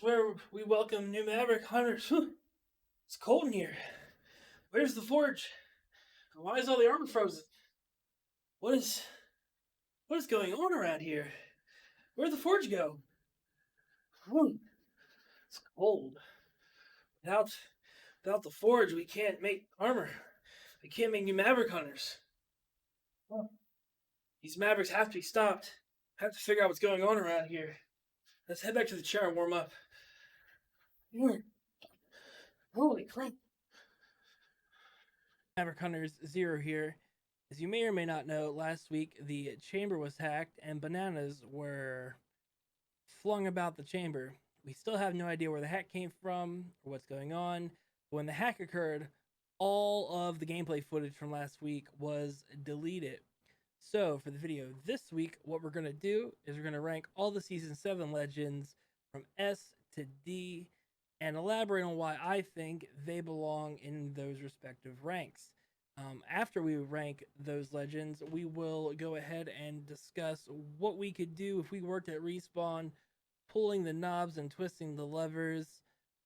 where we welcome new Maverick Hunters. It's cold in here. Where's the forge? Why is all the armor frozen? What is what is going on around here? Where'd the forge go? It's cold. Without without the forge, we can't make armor. We can't make new Maverick Hunters. These Mavericks have to be stopped. I have to figure out what's going on around here. Let's head back to the chair and warm up. Holy crap. Maverick Hunters Zero here. As you may or may not know, last week the chamber was hacked and bananas were flung about the chamber. We still have no idea where the hack came from or what's going on. But when the hack occurred, all of the gameplay footage from last week was deleted. So for the video this week, what we're going to do is we're going to rank all the Season 7 legends from S to D and elaborate on why I think they belong in those respective ranks. After we rank those legends, we will go ahead and discuss what we could do if we worked at Respawn, pulling the knobs and twisting the levers,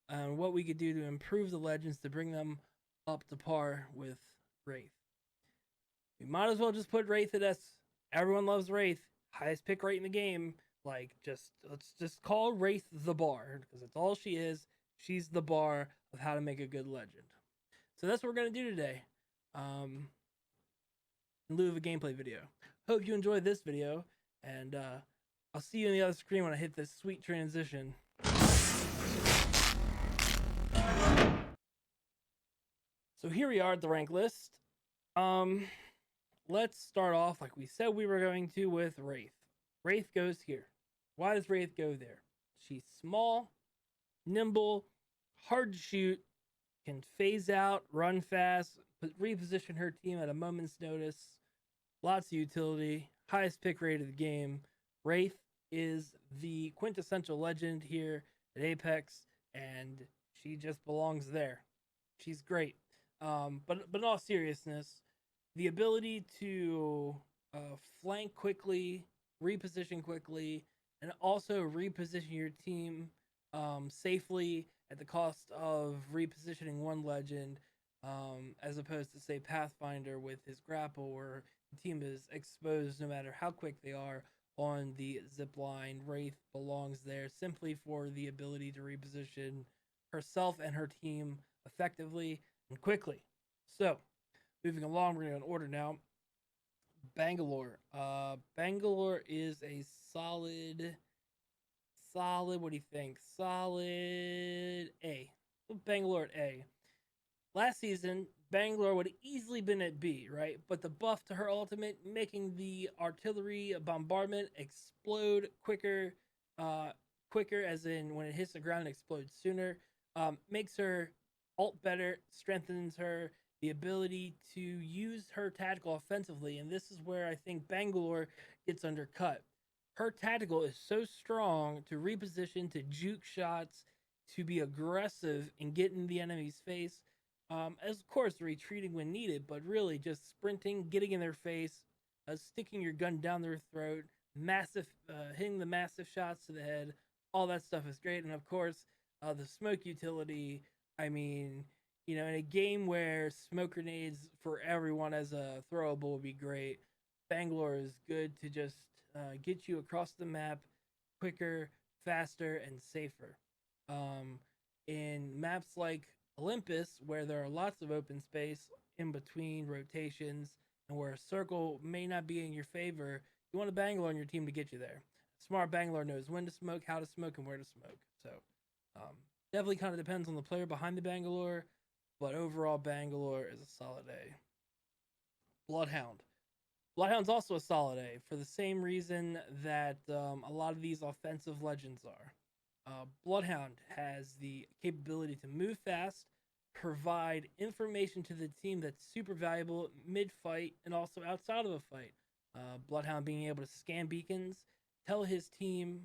what we could do to improve the legends to bring them up to par with Wraith. We might as well just put Wraith at S. Everyone loves Wraith. Highest pick rate in the game. Let's just call Wraith the bar, because that's all she is. She's the bar of how to make a good legend. So that's what we're going to do today. In lieu of a gameplay video. Hope you enjoyed this video, and I'll see you on the other screen when I hit this sweet transition. So here we are at the rank list. Let's start off like we said we were going to with Wraith. Wraith goes here. Why does Wraith go there? She's small, nimble, hard to shoot, can phase out, run fast, reposition her team at a moment's notice. Lots of utility, highest pick rate of the game. Wraith is the quintessential legend here at Apex, and she just belongs there. She's great. But in all seriousness, the ability to flank quickly, reposition quickly, and also reposition your team safely at the cost of repositioning one legend, as opposed to, say, Pathfinder with his grapple, where the team is exposed no matter how quick they are on the zip line. Wraith belongs there simply for the ability to reposition herself and her team effectively and quickly. So, moving along, we're going to order now. Bangalore. Bangalore is a solid, what do you think? Solid A. Bangalore at A. Last season, Bangalore would have easily been at B, right? But the buff to her ultimate, making the artillery bombardment explode quicker, as in when it hits the ground, it explodes sooner, makes her ult better, strengthens her, the ability to use her tactical offensively, and this is where I think Bangalore gets undercut. Her tactical is so strong to reposition, to juke shots, to be aggressive and get in the enemy's face, as of course retreating when needed, but really just sprinting, getting in their face, sticking your gun down their throat, hitting the massive shots to the head. All that stuff is great, and of course, the smoke utility. I mean, in a game where smoke grenades for everyone as a throwable would be great, Bangalore is good to just get you across the map quicker, faster, and safer. In maps like Olympus, where there are lots of open space in between rotations, and where a circle may not be in your favor, you want a Bangalore on your team to get you there. Smart Bangalore knows when to smoke, how to smoke, and where to smoke. So, definitely kind of depends on the player behind the Bangalore, but overall, Bangalore is a solid A. Bloodhound. Bloodhound's also a solid A for the same reason that a lot of these offensive legends are. Bloodhound has the capability to move fast, provide information to the team that's super valuable mid-fight and also outside of a fight. Bloodhound being able to scan beacons, tell their team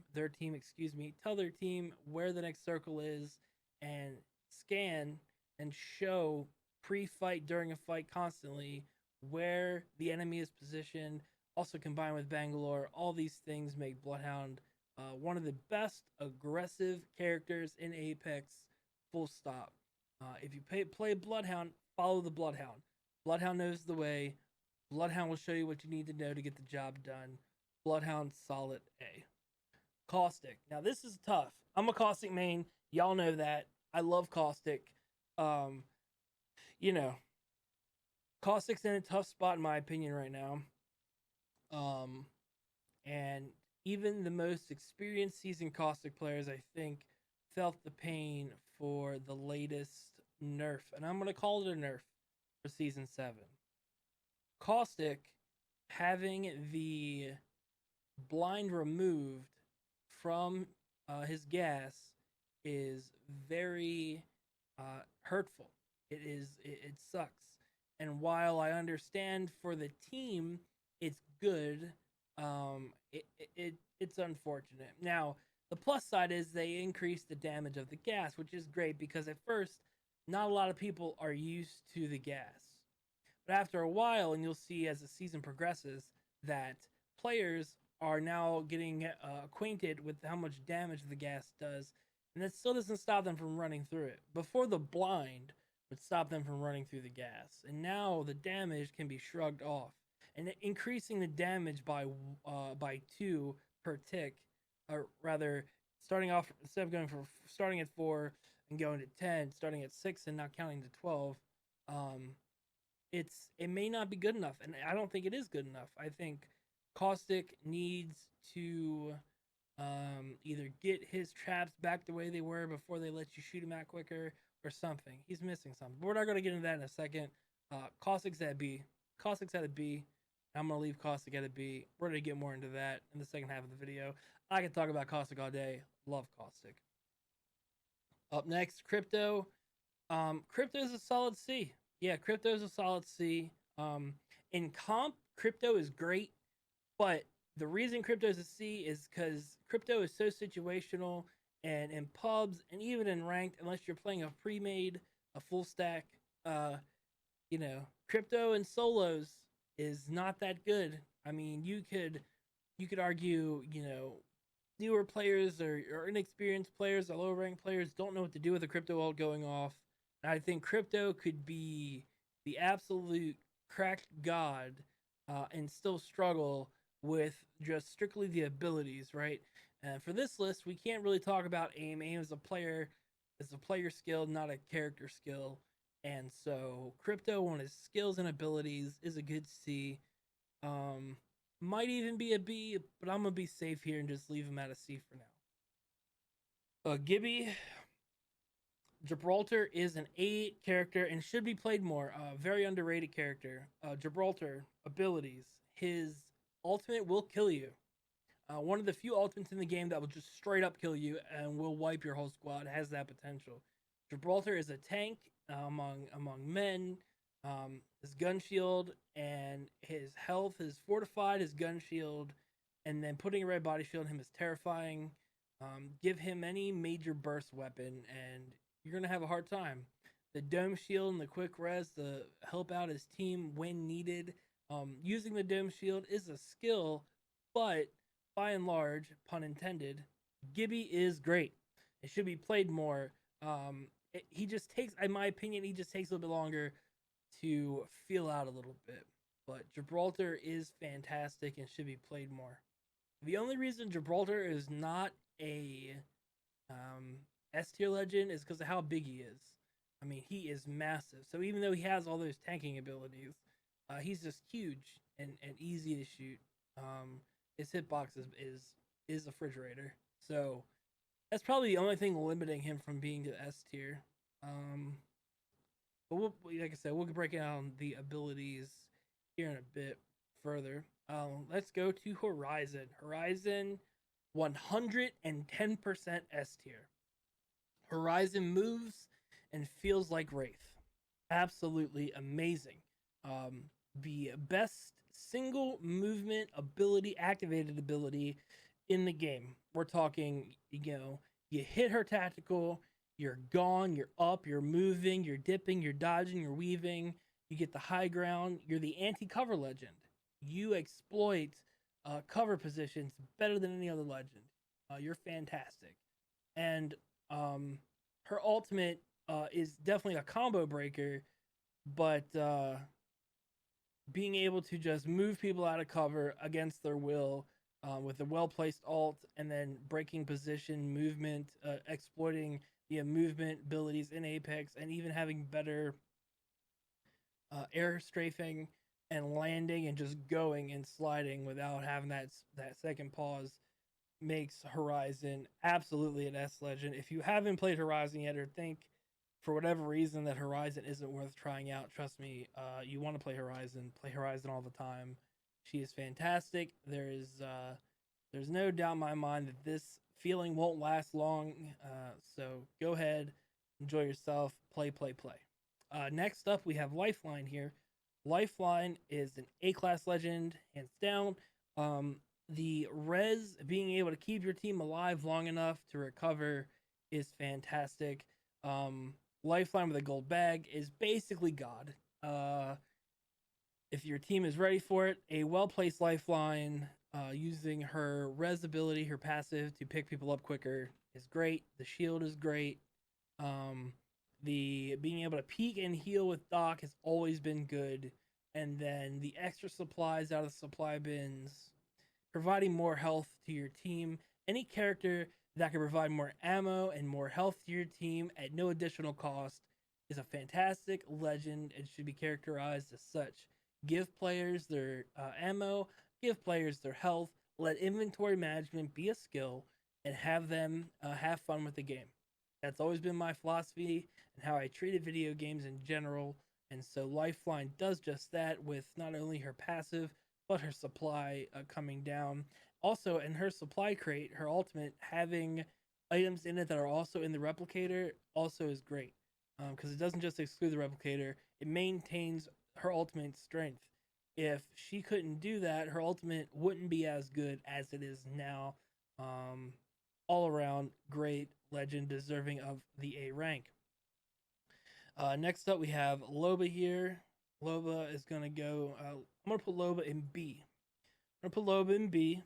where the next circle is, and scan and show pre-fight, during a fight, constantly where the enemy is positioned. Also combined with Bangalore, all these things make Bloodhound One of the best aggressive characters in Apex, full stop. If you play Bloodhound, follow the Bloodhound. Bloodhound knows the way. Bloodhound will show you what you need to know to get the job done. Bloodhound, solid A. Caustic. Now this is tough. I'm a Caustic main. Y'all know that. I love Caustic. Um, you know, Caustic's in a tough spot in my opinion right now. Um, and even the most experienced seasoned Caustic players, I think, felt the pain for the latest nerf, and I'm gonna call it a nerf for season 7. Caustic having the blind removed from his gas is very hurtful. It sucks. And while I understand for the team, it's good. It's unfortunate. Now the plus side is they increase the damage of the gas, which is great because at first, not a lot of people are used to the gas. But after a while, and you'll see as the season progresses, that players are now getting acquainted with how much damage the gas does, and that still doesn't stop them from running through it. Before, the blind would stop them from running through the gas, and now the damage can be shrugged off. And increasing the damage by 2 per tick, or rather, starting off instead of going for starting at 4 and going to 10, starting at 6 and not counting to 12. It may not be good enough, and I don't think it is good enough. I think Caustic needs to either get his traps back the way they were before they let you shoot him out quicker or something. He's missing something. But we're not going to get into that in a second. Caustic's at B. Caustic's at a B. I'm going to leave Caustic at a B. We're going to get more into that in the second half of the video. I can talk about Caustic all day. Love Caustic. Up next, Crypto. Crypto is a solid C. Yeah, Crypto is a solid C. In comp, Crypto is great, but the reason Crypto is a C is because Crypto is so situational, and in pubs and even in ranked, unless you're playing a pre-made, a full stack, Crypto in solos is not that good. I mean, you could argue, newer players or inexperienced players or lower ranked players don't know what to do with a Crypto ult going off. And I think Crypto could be the absolute cracked god and still struggle with just strictly the abilities, right? And for this list, we can't really talk about aim. Aim is a player skill, not a character skill. And so Crypto on his skills and abilities is a good C. Might even be a B, but I'm gonna be safe here and just leave him at a C for now. Gibby, Gibraltar is an A character and should be played more. Very underrated character. Gibraltar abilities. His ultimate will kill you. One of the few ultimates in the game that will just straight up kill you and will wipe your whole squad. Has that potential. Gibraltar is a tank among men. His gun shield and his health is fortified. His gun shield, and then putting a red body shield on him is terrifying. Give him any major burst weapon, and you're gonna have a hard time. The dome shield and the quick res to help out his team when needed. Using the dome shield is a skill, but by and large, pun intended, Gibby is great. It should be played more. He just takes, in my opinion, he just takes a little bit longer to feel out a little bit. But Gibraltar is fantastic and should be played more. The only reason Gibraltar is not a S tier legend is because of how big he is. I mean, he is massive. So even though he has all those tanking abilities, he's just huge and easy to shoot. His hitbox is a refrigerator. So that's probably the only thing limiting him from being to S tier. But like I said, we'll break down the abilities here in a bit further. Let's go to Horizon. Horizon, 110% S tier. Horizon moves and feels like Wraith. Absolutely amazing. The best single movement ability, activated ability in the game. We're talking, you hit her tactical, you're gone, you're up, you're moving, you're dipping, you're dodging, you're weaving, you get the high ground, you're the anti-cover legend. You exploit cover positions better than any other legend. You're fantastic. And her ultimate is definitely a combo breaker, but being able to just move people out of cover against their will with a well placed alt and then breaking position movement, exploiting the movement abilities in Apex, and even having better air strafing and landing and just going and sliding without having that second pause makes Horizon absolutely an S legend. If you haven't played Horizon yet or think for whatever reason that Horizon isn't worth trying out, trust me, you want to play Horizon all the time. She is fantastic. There's no doubt in my mind that this feeling won't last long. So go ahead, enjoy yourself, play. Next up, we have Lifeline here. Lifeline is an A class legend, hands down. The res being able to keep your team alive long enough to recover is fantastic. Lifeline with a gold bag is basically God. If your team is ready for it, a well placed Lifeline using her res ability, her passive to pick people up quicker is great. The shield is great. Um, the being able to peek and heal with Doc has always been good. And then the extra supplies out of the supply bins, providing more health to your team. Any character that can provide more ammo and more health to your team at no additional cost is a fantastic legend and should be characterized as such. Give players their ammo, give players their health, let inventory management be a skill, and have them have fun with the game. That's always been my philosophy and how I treated video games in general. And so Lifeline does just that with not only her passive, but her supply coming down. Also, in her supply crate, her ultimate having items in it that are also in the replicator also is great because it doesn't just exclude the replicator, it maintains her ultimate strength. If she couldn't do that, her ultimate wouldn't be as good as it is now. Um, all around great legend deserving of the A rank. Next up, we have Loba here. Loba is going to go. I'm going to put Loba in B. I'm going to put Loba in B.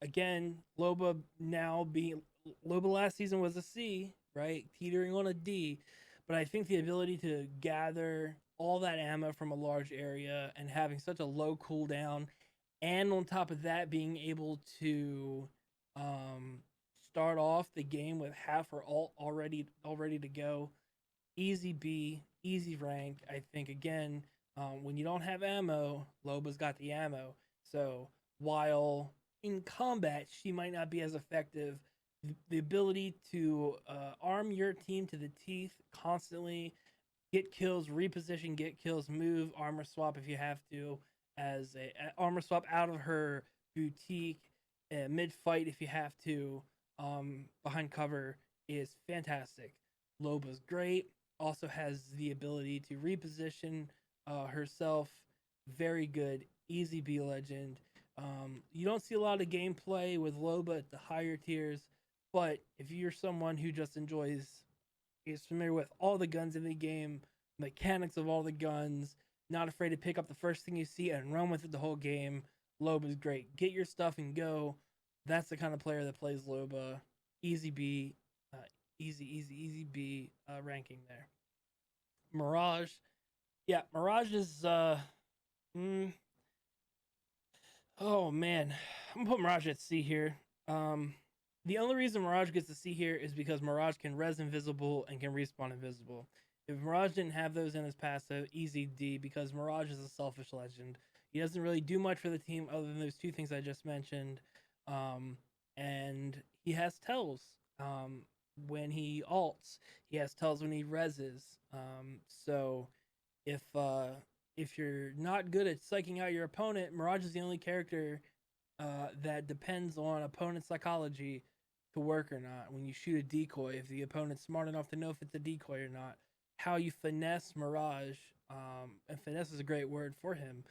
Again, Loba now being. Loba last season was a C, right? Teetering on a D. But I think the ability to gather all that ammo from a large area and having such a low cooldown, and on top of that, being able to um, start off the game with half her ult all ready to go, easy B, easy rank. I think again, when you don't have ammo, Loba's got the ammo. So while in combat she might not be as effective, the ability to arm your team to the teeth constantly, get kills, reposition, get kills, move, armor swap if you have to, as a armor swap out of her boutique mid fight if you have to, behind cover is fantastic. Loba's great. Also has the ability to reposition herself. Very good, easy B legend. You don't see a lot of gameplay with Loba at the higher tiers, but if you're someone who just is familiar with all the guns in the game, mechanics of all the guns, not afraid to pick up the first thing you see and run with it the whole game, Loba's great. Get your stuff and go. That's the kind of player that plays Loba. Easy B, uh, easy B ranking there. Mirage, yeah, Mirage is mm, oh man, I'm gonna put Mirage at C here. The only reason Mirage gets to C here is because Mirage can res invisible and can respawn invisible. If Mirage didn't have those in his passive, easy D, because Mirage is a selfish legend. He doesn't really do much for the team other than those two things I just mentioned. Um, and he has tells when he alts. He has tells when he reses. So if uh, if you're not good at psyching out your opponent, Mirage is the only character that depends on opponent psychology to work or not. When you shoot a decoy, if the opponent's smart enough to know if it's a decoy or not, how you finesse Mirage, and finesse is a great word for him.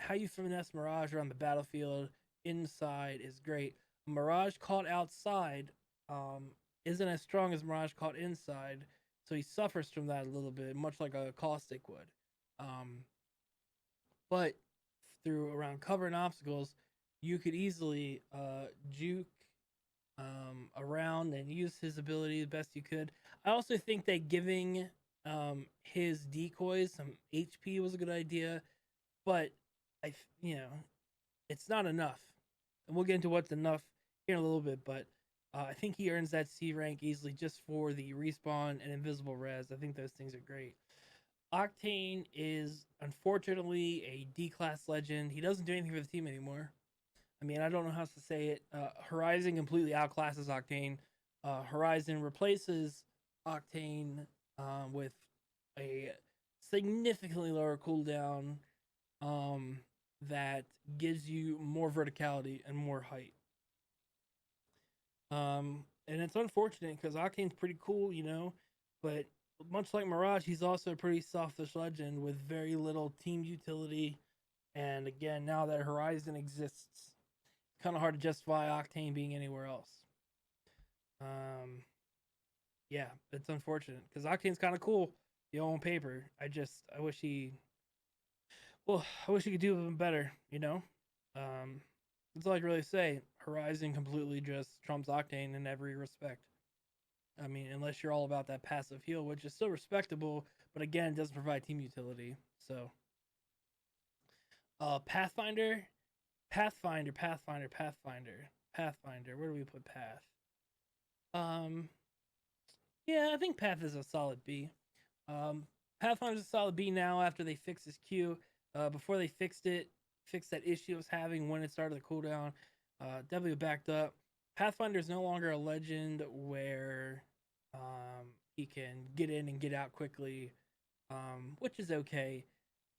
How you finesse Mirage around the battlefield inside is great. Mirage caught outside isn't as strong as Mirage caught inside, so he suffers from that a little bit, much like a Caustic would. Um, but through around cover and obstacles, you could easily juke around and use his ability the best you could. I also think that giving his decoys some HP was a good idea, but you know, it's not enough. And we'll get into what's enough here in a little bit, but I think he earns that C rank easily just for the respawn and invisible res. I think those things are great. Octane is unfortunately a D class legend. He doesn't do anything for the team anymore. I mean, I don't know how else to say it. Horizon completely outclasses Octane. Horizon replaces Octane with a significantly lower cooldown um, that gives you more verticality and more height. And it's unfortunate because Octane's pretty cool, you know, but much like Mirage, he's also a pretty softish legend with very little team utility. And again, now that Horizon exists, it's kind of hard to justify Octane being anywhere else. Yeah, it's unfortunate because Octane's kind of cool, you know, on paper. I wish I wish he could do even better, you know. Um, that's all I can really say. Horizon completely just trumps Octane in every respect. I mean, unless you're all about that passive heal, which is still respectable, but again, doesn't provide team utility. So, Pathfinder, Pathfinder, Pathfinder, Pathfinder, Pathfinder. Where do we put Path? Um, yeah, I think Path is a solid B. Pathfinder's a solid B now after they fixed his Q. Before they fixed that issue it was having when it started the cooldown. Definitely backed up. Pathfinder is no longer a legend where he can get in and get out quickly, which is okay.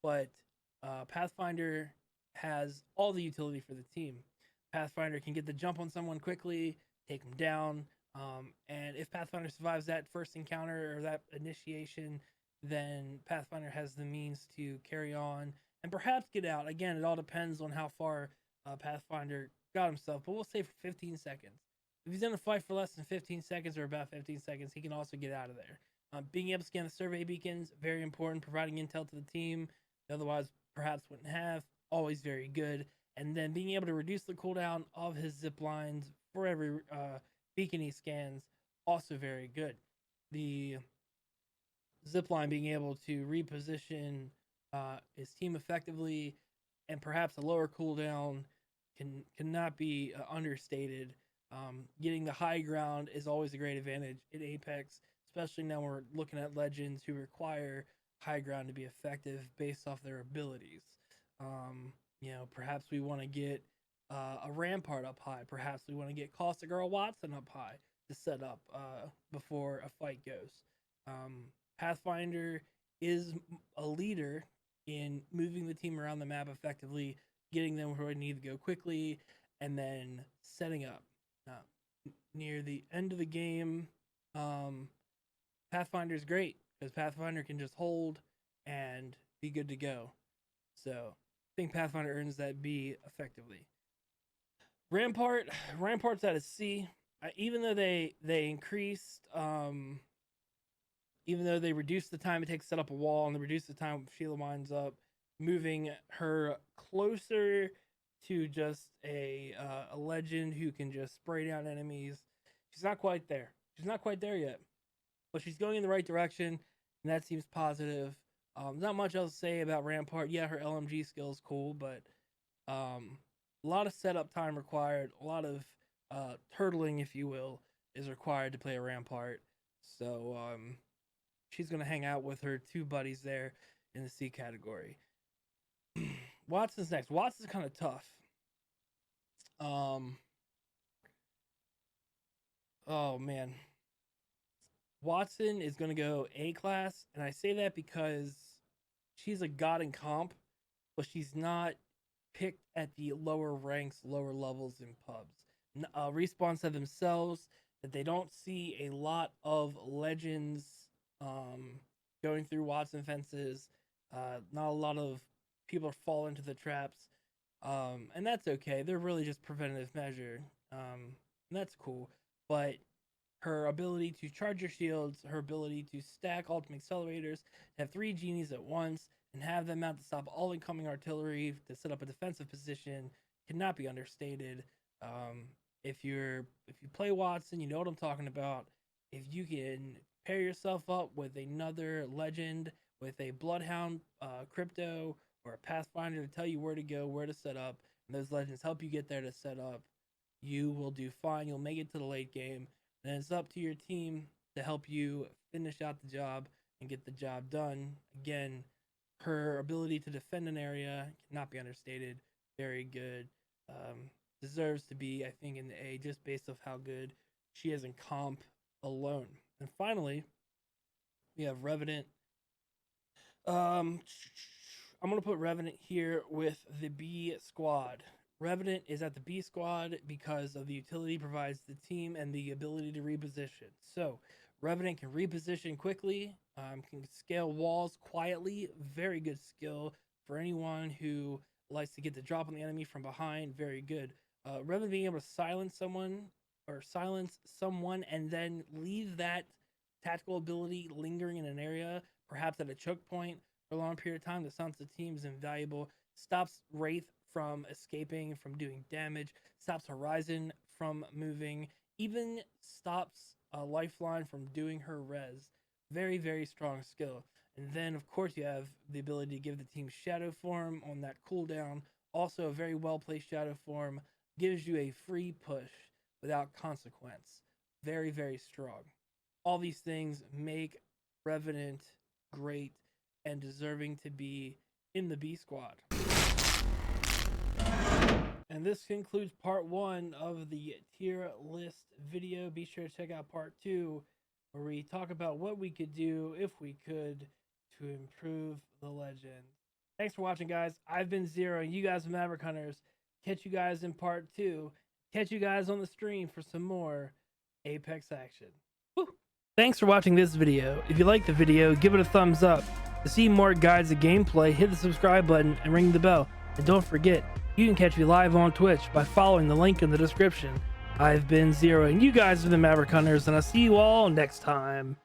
But Pathfinder has all the utility for the team. Pathfinder can get the jump on someone quickly, take them down, and if Pathfinder survives that first encounter or that initiation, then Pathfinder has the means to carry on and perhaps get out. Again, it all depends on how far Pathfinder got himself, but we'll say for 15 seconds. If he's in a fight for less than 15 seconds or about 15 seconds, he can also get out of there. Being able to scan the survey beacons, very important, providing intel to the team, otherwise perhaps wouldn't have, always very good. And then being able to reduce the cooldown of his zip lines for every beacon he scans, also very good. The zipline being able to reposition his team effectively and perhaps a lower cooldown cannot be understated. Getting the high ground is always a great advantage in Apex, especially now we're looking at legends who require high ground to be effective based off their abilities. You know, perhaps we want to get a Rampart up high. Perhaps we want to get Caustic or Watson up high to set up before a fight goes. Pathfinder is a leader in moving the team around the map effectively, getting them where they need to go quickly, and then setting up. Near the end of the game, Pathfinder is great because Pathfinder can just hold and be good to go. So I think Pathfinder earns that B effectively. Rampart's at a C. Even though they increased, even though they reduced the time it takes to set up a wall and they reduced the time Sheila winds up, moving her closer to just a legend who can just spray down enemies. She's not quite there. She's not quite there yet, but she's going in the right direction, and that seems positive. Not much else to say about Rampart. Yeah, her LMG skill is cool, but a lot of setup time required. A lot of turtling, if you will, is required to play a Rampart. So she's going to hang out with her two buddies there in the C category. Watson's next. Watson's kind of tough. Oh man. Watson is going to go A class, and I say that because she's a god in comp, but she's not picked at the lower ranks, lower levels in pubs. Respawn said themselves that they don't see a lot of legends going through Watson fences. Not a lot of people fall into the traps, and that's okay. They're really just preventative measure, and that's cool. But her ability to charge your shields, her ability to stack ultimate accelerators, have 3 genies at once, and have them out to stop all incoming artillery to set up a defensive position cannot be understated. If you play Watson, you know what I'm talking about. If you can pair yourself up with another legend, with a Bloodhound crypto or a Pathfinder to tell you where to go, where to set up, and those legends help you get there to set up, you will do fine. You'll make it to the late game. And it's up to your team to help you finish out the job and get the job done. Again, her ability to defend an area cannot be understated. Very good. Deserves to be, I think, in the A just based off how good she is in comp alone. And finally, we have Revenant. I'm gonna put Revenant here with the B squad. Revenant is at the B squad because of the utility provides the team and the ability to reposition. So Revenant can reposition quickly, can scale walls quietly. Very good skill for anyone who likes to get the drop on the enemy from behind. Very good. Revenant being able to silence someone and then leave that tactical ability lingering in an area, perhaps at a choke point for a long period of time, to silence the team is invaluable. Stops Wraith from escaping, from doing damage, stops Horizon from moving, even stops a Lifeline from doing her res. Very, very strong skill. And then, of course, you have the ability to give the team Shadow Form on that cooldown. Also, a very well-placed Shadow Form gives you a free push without consequence. Very, very strong. All these things make Revenant great and deserving to be in the B squad. And this concludes part 1 of the tier list video. Be sure to check out part 2, where we talk about what we could do if we could to improve the legend. Thanks for watching, guys. I've been Zero, and you guys are Maverick Hunters. Catch you guys in part 2. Catch you guys on the stream for some more Apex action. Woo! Thanks for watching this video. If you liked the video, give it a thumbs up. To see more guides of gameplay, hit the subscribe button and ring the bell. And don't forget, you can catch me live on Twitch by following the link in the description. I've been Zero, and you guys are the Maverick Hunters, and I'll see you all next time.